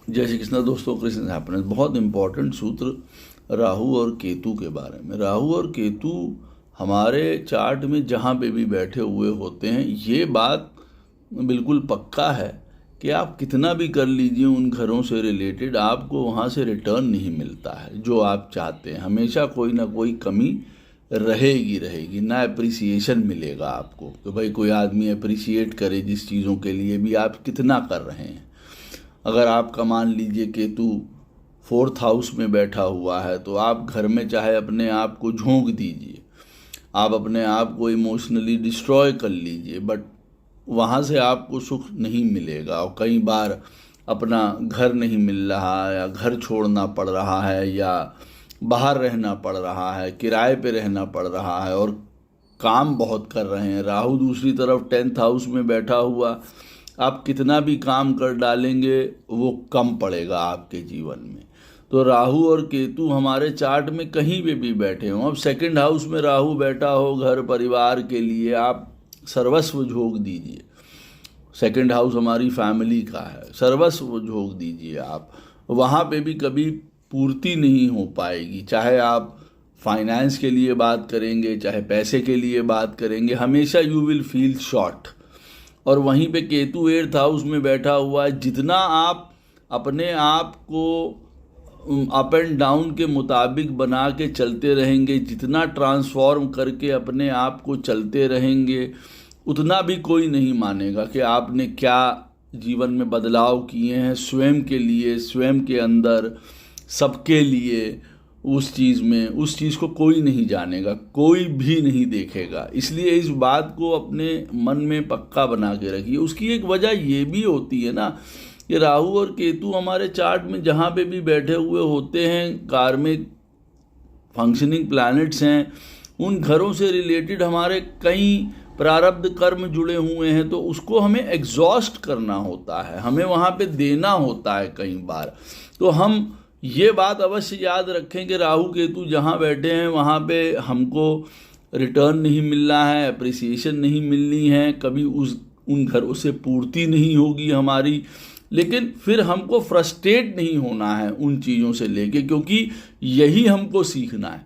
जय श्री कृष्ण दोस्तों, कृष्ण हैप्पीनेस। बहुत इंपॉर्टेंट सूत्र राहु और केतु के बारे में। राहु और केतु हमारे चार्ट में जहाँ पे भी बैठे हुए होते हैं, ये बात बिल्कुल पक्का है कि आप कितना भी कर लीजिए उन घरों से रिलेटेड, आपको वहाँ से रिटर्न नहीं मिलता है जो आप चाहते हैं। हमेशा कोई ना कोई कमी रहेगी ना अप्रिसिएशन मिलेगा आपको कि भाई कोई आदमी अप्रिसिएट करे जिस चीज़ों के लिए भी आप कितना कर रहे हैं। अगर आपका मान लीजिए केतु 4th हाउस में बैठा हुआ है तो आप घर में चाहे अपने आप को झोंक दीजिए, आप अपने आप को इमोशनली डिस्ट्रॉय कर लीजिए, बट वहाँ से आपको सुख नहीं मिलेगा। और कई बार अपना घर नहीं मिल रहा है, या घर छोड़ना पड़ रहा है, या बाहर रहना पड़ रहा है, किराए पे रहना पड़ रहा है, और काम बहुत कर रहे हैं। राहु दूसरी तरफ 10th हाउस में बैठा हुआ, आप कितना भी काम कर डालेंगे वो कम पड़ेगा आपके जीवन में। तो राहु और केतु हमारे चार्ट में कहीं पे भी बैठे हों, अब 2nd हाउस में राहु बैठा हो घर परिवार के लिए, आप सर्वस्व झोंक दीजिए। 2nd हाउस हमारी फैमिली का है, सर्वस्व झोंक दीजिए आप। वहाँ पे भी कभी पूर्ति नहीं हो पाएगी, चाहे आप फाइनेंस के लिए बात करेंगे, चाहे पैसे के लिए बात करेंगे, हमेशा यू विल फील शॉर्ट। और वहीं पे केतु 8th हाउस में बैठा हुआ है, जितना आप अपने आप को अप एंड डाउन के मुताबिक बना के चलते रहेंगे, जितना ट्रांसफॉर्म करके अपने आप को चलते रहेंगे, उतना भी कोई नहीं मानेगा कि आपने क्या जीवन में बदलाव किए हैं स्वयं के लिए, स्वयं के अंदर, सबके लिए। उस चीज़ को कोई नहीं जानेगा, कोई भी नहीं देखेगा। इसलिए इस बात को अपने मन में पक्का बना के रखिए। उसकी एक वजह ये भी होती है ना कि राहु और केतु हमारे चार्ट में जहाँ पे भी बैठे हुए होते हैं, कार्मिक फंक्शनिंग प्लैनेट्स हैं, उन घरों से रिलेटेड हमारे कई प्रारब्ध कर्म जुड़े हुए हैं, तो उसको हमें एग्जॉस्ट करना होता है, हमें वहाँ पे देना होता है कई बार। तो हम ये बात अवश्य याद रखें कि राहु केतु जहाँ बैठे हैं वहाँ पे हमको रिटर्न नहीं मिल रहा है, अप्रिसिएशन नहीं मिलनी है, कभी उन घरों से पूर्ति नहीं होगी हमारी। लेकिन फिर हमको फ्रस्ट्रेट नहीं होना है उन चीज़ों से लेके, क्योंकि यही हमको सीखना है,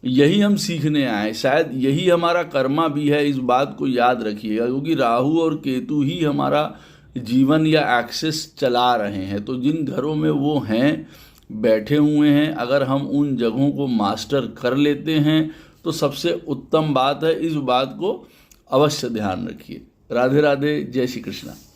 यही हम सीखने आए, शायद यही हमारा कर्मा भी है। इस बात को याद रखिएगा, क्योंकि राहु और केतु ही हमारा जीवन या एक्सेस चला रहे हैं। तो जिन घरों में वो हैं, बैठे हुए हैं, अगर हम उन जगहों को मास्टर कर लेते हैं तो सबसे उत्तम बात है। इस बात को अवश्य ध्यान रखिए। राधे राधे, जय श्री कृष्णा।